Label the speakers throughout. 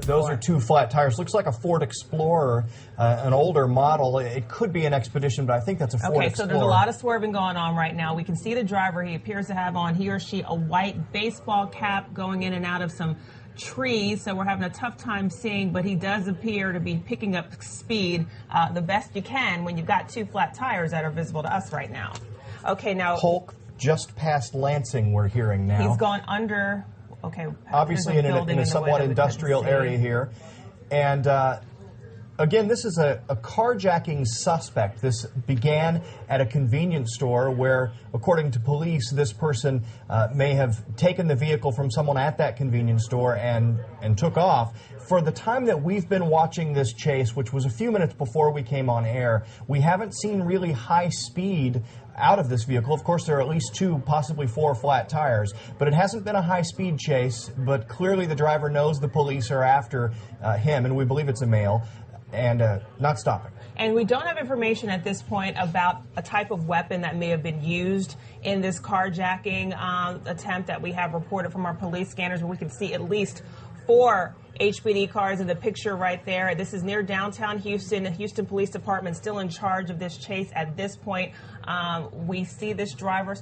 Speaker 1: Those are two flat tires. Looks like a Ford Explorer, an older model. It could be an Expedition, but I think that's a Ford Explorer.
Speaker 2: Okay, so there's a lot of swerving going on right now. We can see the driver. He appears to have on, he or she, a white baseball cap going in and out of some trees, so we're having a tough time seeing, but he does appear to be picking up speed the best you can when you've got two flat tires that are visible to us right now. Okay, now
Speaker 1: Polk just past Lansing, we're hearing now.
Speaker 2: He's gone under, okay,
Speaker 1: obviously in a somewhat industrial area here. And again, this is a carjacking suspect. This began at a convenience store where, according to police, this person may have taken the vehicle from someone at that convenience store and took off. For the time that we've been watching this chase, which was a few minutes before we came on air, we haven't seen really high speed out of this vehicle. Of course, there are at least two, possibly four flat tires, but it hasn't been a high-speed chase, but clearly the driver knows the police are after him, and we believe it's a male, and not stopping.
Speaker 2: And we don't have information at this point about a type of weapon that may have been used in this carjacking attempt that we have reported from our police scanners, where we can see at least 4 HPD cars in the picture right there. This is near downtown Houston. The Houston Police Department still in charge of this chase at this point. We see this driver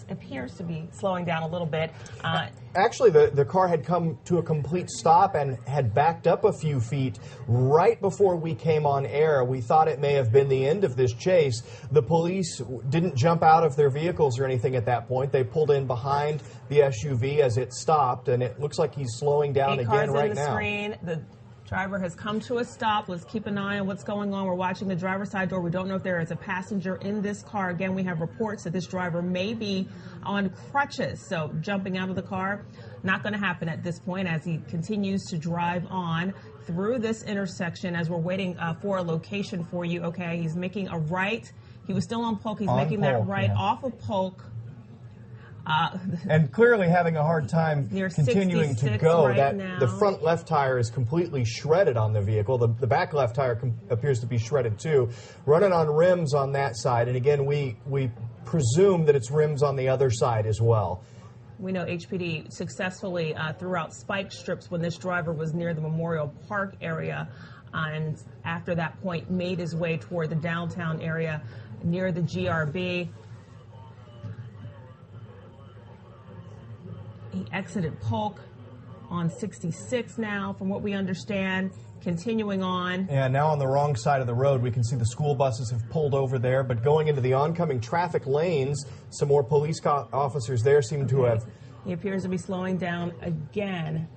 Speaker 2: appears to be slowing down a little bit.
Speaker 1: Actually, the car had come to a complete stop and had backed up a few feet right before we came on air. We thought it may have been the end of this chase. The police didn't jump out of their vehicles or anything at that point. They pulled in behind the SUV as it stopped, and it looks like he's slowing down again right now. The
Speaker 2: driver has come to a stop. Let's keep an eye on what's going on. We're watching the driver's side door. We don't know if there is a passenger in this car. Again, we have reports that this driver may be on crutches, so jumping out of the car, not going to happen at this point as he continues to drive on through this intersection as we're waiting for a location for you. Okay, he's making a right. He was still on Polk. He's making that right off of Polk.
Speaker 1: And clearly having a hard time continuing to go.
Speaker 2: Right
Speaker 1: the front left tire is completely shredded on the vehicle. The back left tire appears to be shredded too. Running on rims on that side, and again, we presume that it's rims on the other side as well.
Speaker 2: We know HPD successfully threw out spike strips when this driver was near the Memorial Park area, and after that point made his way toward the downtown area near the GRB. He exited Polk on 66 now, from what we understand, continuing on.
Speaker 1: Yeah, now on the wrong side of the road. We can see the school buses have pulled over there, but going into the oncoming traffic lanes, some more police officers there seem to have...
Speaker 2: He appears to be slowing down again.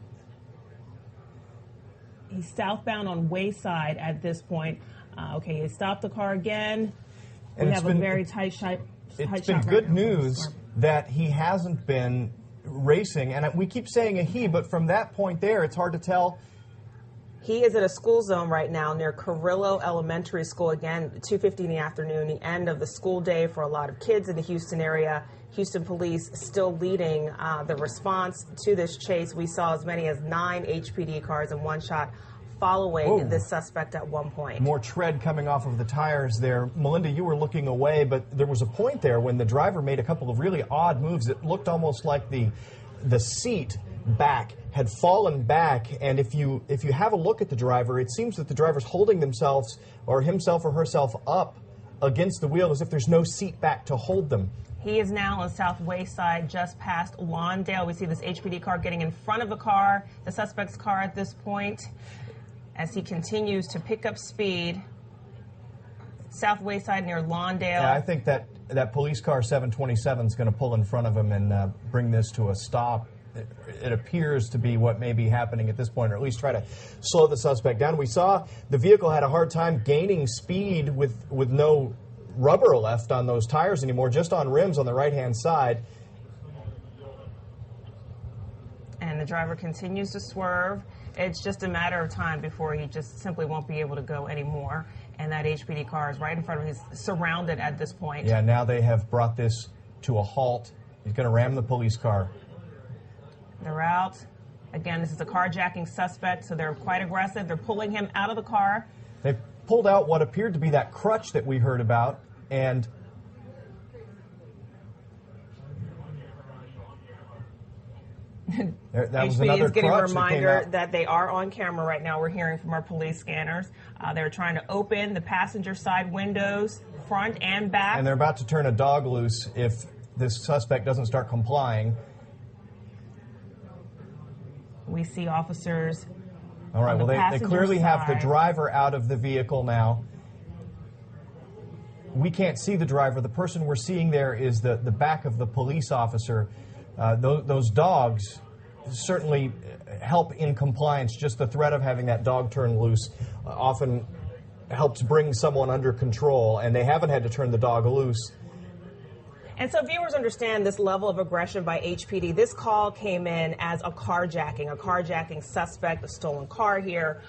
Speaker 2: He's southbound on Wayside at this point. Okay, he stopped the car again. We have a very tight shot.
Speaker 1: It's been good news that he hasn't been racing, and we keep saying a he, but from that point there, it's hard to tell.
Speaker 2: He is at a school zone right now near Carrillo Elementary School. Again, 2:50 in the afternoon, the end of the school day for a lot of kids in the Houston area. Houston police still leading the response to this chase. We saw as many as 9 HPD cars in one shot following this suspect at one point.
Speaker 1: More tread coming off of the tires there. Melinda, you were looking away, but there was a point there when the driver made a couple of really odd moves. It looked almost like the seat back had fallen back, and if you have a look at the driver, it seems that the driver's holding themselves or himself or herself up against the wheel as if there's no seat back to hold them.
Speaker 2: He is now on South Wayside, just past Lawndale. We see this HPD car getting in front of a car, the suspect's car at this point, as he continues to pick up speed. South Wayside near Lawndale.
Speaker 1: Yeah, I think that police car 727 is going to pull in front of him and bring this to a stop. It appears to be what may be happening at this point, or at least try to slow the suspect down. We saw the vehicle had a hard time gaining speed with no rubber left on those tires anymore, just on rims on the right-hand side.
Speaker 2: And the driver continues to swerve. It's just a matter of time before he just simply won't be able to go anymore. And that HPD car is right in front of him. He's surrounded at this point.
Speaker 1: Yeah, now they have brought this to a halt. He's going to ram the police car.
Speaker 2: They're out. Again, this is a carjacking suspect, so they're quite aggressive. They're pulling him out of the car.
Speaker 1: They pulled out what appeared to be that crutch that we heard about, and That was
Speaker 2: HPD
Speaker 1: another
Speaker 2: is getting a
Speaker 1: crutch that came
Speaker 2: reminder
Speaker 1: out.
Speaker 2: that they are on camera right now. We're hearing from our police scanners. They're trying to open the passenger side windows, front and back.
Speaker 1: And they're about to turn a dog loose if this suspect doesn't start complying.
Speaker 2: We see officers.
Speaker 1: All right, well, they clearly have the driver out of the vehicle now. We can't see the driver. The person we're seeing there is the back of the police officer. Those dogs certainly help in compliance. Just the threat of having that dog turn loose often helps bring someone under control, and they haven't had to turn the dog loose.
Speaker 2: And so viewers understand this level of aggression by HPD. This call came in as a carjacking suspect, a stolen car here.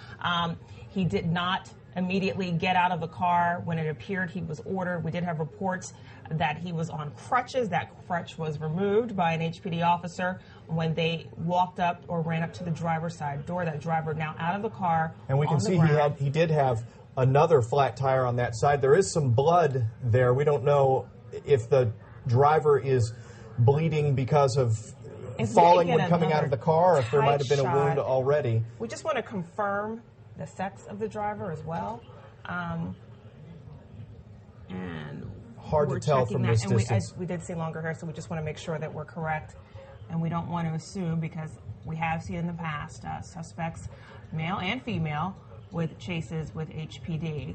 Speaker 2: He did not immediately get out of the car when it appeared he was ordered. We did have reports that he was on crutches. That crutch was removed by an HPD officer when they walked up or ran up to the driver's side door. That driver now out of the car.
Speaker 1: And we can see
Speaker 2: ground.
Speaker 1: he did have another flat tire on that side. There is some blood there. We don't know if the driver is bleeding because of falling when coming out of the car, or if there might have been a wound already.
Speaker 2: We just want to confirm the sex of the driver as well. And
Speaker 1: hard to tell from this distance.
Speaker 2: We did see longer hair, so we just want to make sure that we're correct. And we don't want to assume, because we have seen in the past suspects, male and female, with chases with HPD.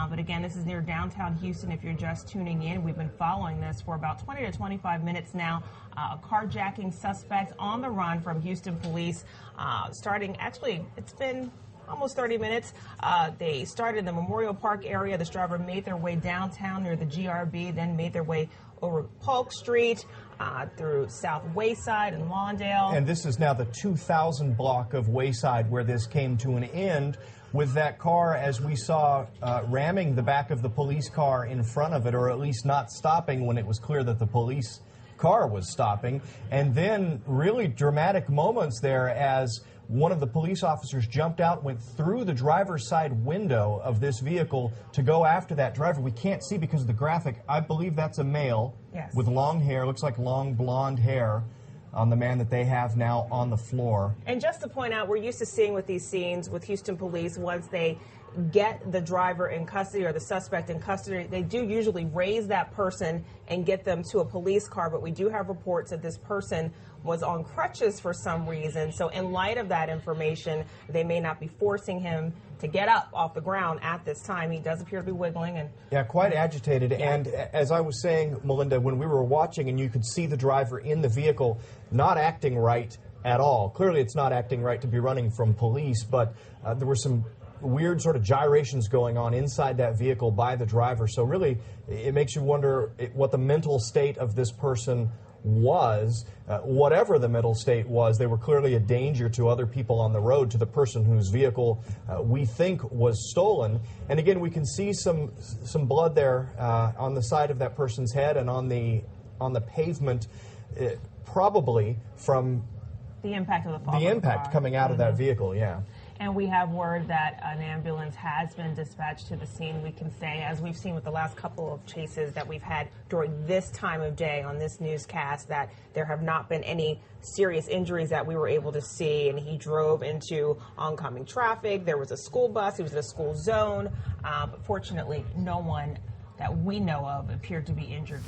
Speaker 2: But again, this is near downtown Houston. If you're just tuning in, we've been following this for about 20 to 25 minutes now. A carjacking suspect on the run from Houston police, actually, it's been almost 30 minutes. They started in the Memorial Park area. This driver made their way downtown near the GRB, then made their way over Polk Street, through South Wayside and Lawndale.
Speaker 1: And this is now the 2000 block of Wayside where this came to an end, with that car, as we saw, ramming the back of the police car in front of it, or at least not stopping when it was clear that the police car was stopping. And then really dramatic moments there as one of the police officers jumped out, went through the driver's side window of this vehicle to go after that driver. We can't see because of the graphic. I believe that's a male with long hair, looks like long blonde hair on the man that they have now on the floor.
Speaker 2: And just to point out, we're used to seeing with these scenes with Houston police, once they get the driver in custody or the suspect in custody, they do usually raise that person and get them to a police car. But we do have reports that this person was on crutches for some reason. So in light of that information, they may not be forcing him to get up off the ground at this time. He does appear to be wiggling. And
Speaker 1: yeah, quite agitated. Yeah. And as I was saying, Melinda, when we were watching and you could see the driver in the vehicle not acting right at all. Clearly it's not acting right to be running from police, but there were some weird sort of gyrations going on inside that vehicle by the driver. So really, it makes you wonder what the mental state of this person was. Whatever the mental state was, they were clearly a danger to other people on the road, to the person whose vehicle we think was stolen. And again, we can see some blood there on the side of that person's head and on the pavement, probably from
Speaker 2: the impact of the
Speaker 1: impact coming out of that vehicle. Yeah.
Speaker 2: And we have word that an ambulance has been dispatched to the scene. We can say, as we've seen with the last couple of chases that we've had during this time of day on this newscast, that there have not been any serious injuries that we were able to see. And he drove into oncoming traffic. There was a school bus. He was in a school zone. But fortunately, no one that we know of appeared to be injured.